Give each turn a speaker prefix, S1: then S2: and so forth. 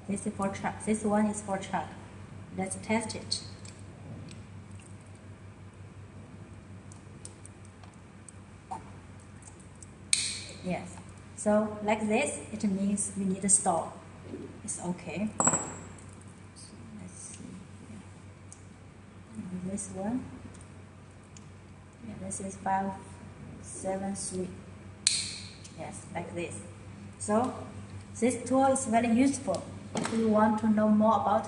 S1: This is for truck. This one is for truck. Let's test it. Yes. So like this, it means we need to stop. It's okay. So let's see here. Maybe this one. Yeah, this is 573. Yes, like this. So this tool is very useful if you want to know more about